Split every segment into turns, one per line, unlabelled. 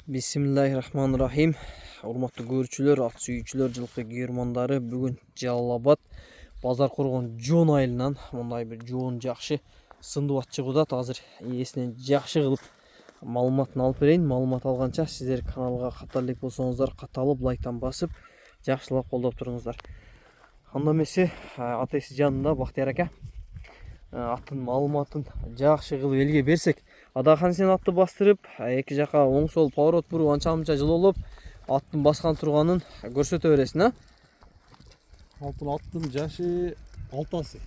Bismillahirrahmanirrahim. Урматтуу көрүүчүлөр, ат сүйүүчүлөр, жылкы күйөрмандары, бүгүн Жалал Абад Базар Коргон жоон айылынан мындай бир жоон жакшы сындыбат чыгуудат. Азыр ээсинен жакшы кылып маалыматын алып берейин. Маалымат алганча сиздер каналга катар элек болсоңуздар, каталып лайктан басып, жакшылап колдоп туруңуздар. Анда эмесе атеси жанында Бактияр ака аттын маалыматын жакшы кылып элге берсек, адахан сен атты бастырып, эки жака оң сол поворот буруп анча мынча жылоолоп аттын баскан турганын көрсөтө бересиң, а?
Аттын жашы 6 асы.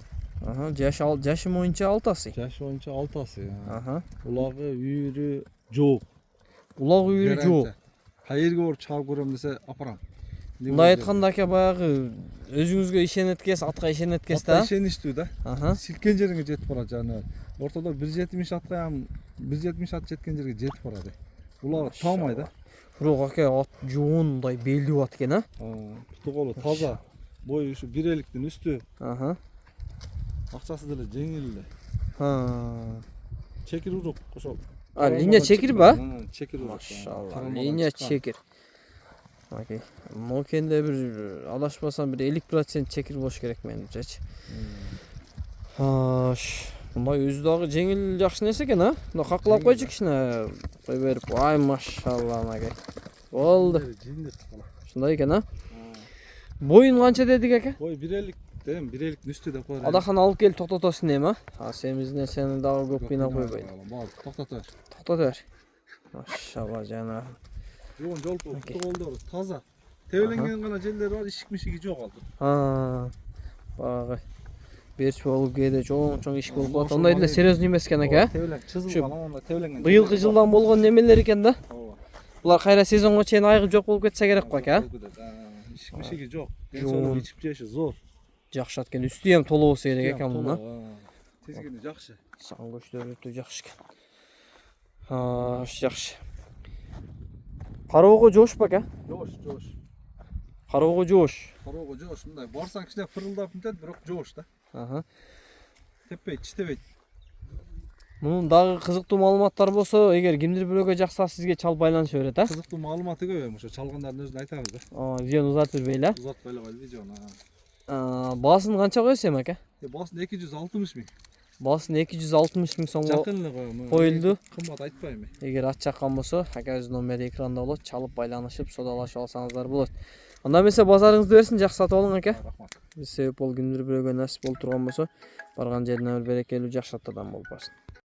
Жашы боюнча 6 асы.
Жашы боюнча 6 асы.
Улагы,
үйүрү жок.
Улагы, үйүрү жок.
Кайерге барып чыгып көрөм десе апарам.
Мындай айтканда ака, баягы өзүңүзгө ишенет экенсиз, атка ишенет экенсиз да?
Атка ишеничтүү да. Силкен жериңе жетип барат жана. Ортодо 170 атка ам 170 ат жеткен жерге жетип барат. Улагы таамай да.
Бирок ака, ат жоон мындай белдүү ат экен, а?
Путу колу таза. Бою ушу 1 эликтин үстү. Акчасы деле жеңил эле. Чекир уруп ошол.
Линия чекир ба?
Чекир уруп.
Машалла, линия чекир. Окей. Мокенде бир адашпасам бир 50% чекир болуш керек менимчечи. Мындай өзү дагы жеңил жакшы нерсе экен, а? Мына какылап койчу кичине кой берип. Ай машалла анаке. Болду. Ушундай экен, а? Боюн канча дедик ака?
Бой 1 элик дейм, 1 эликтин үстү деп коелу.
Адахан алып келип токтотосуң дейм, а? Семизден сени дагы көп кыйнап койбойт.
Токтото бер.
Токтото бер. Машалла жана.
Жоон жолпу колдору таза. Тебеленген гана жерлери бар, ишик-мишиги жок алды.
Багы берч болуп кээде чоң иш болуп калат. Андай эле серьезный эмес экен ака, а?
Тебелен чызылган, анда тебеленген.
Быйылкы жылдан болгон немелер экен да? Булар кайра сезонго чейин айыгып жок болуп кетсе керек го ака, а?
Ишик-мишиги жок. Денсаулыгы ичип жеши зор.
Жакшы экен. Үстү эм толо болсо керек экен муну.
Тизгини жакшы.
Сан көчтөр өтө жакшы экен. Жакшы. Кароого жоошпу ака?
Жоош.
Кароого жоош.
Мындай барсаң кичине фырылдап мынтет, бирок жоош да. Теппейт, читебейт.
Мунун дагы кызыктуу маалыматтар болсо, эгер кимдир бирөөгө жакса сизге чалып байланышып берет, а?
Кызыктуу маалыматы көп эми ошо чалгандардын өзүн айтабыз да.
Видеону узатып бербейли, а?
Узатпай эле койду видеону.
Баасын канча коесуз эми ака?
Баасын 260 миң.
Баасын 260 миң сомго
жакын эле коем.
Коюлду.
Кымбат айтпайм.
Эгер ат жаккан болсо, акабыздын номери экранда болот, чалып байланышып, содалашып алсаңыздар болот. Анда эмесе базарыңызды берсин, жакшы сатып алың ака.
Рахмат.
Биз себеп болуп кимдир бирөөгө насип болуп турган болсо, барган жерине берекелүү жакшы аттардан болуп барсын.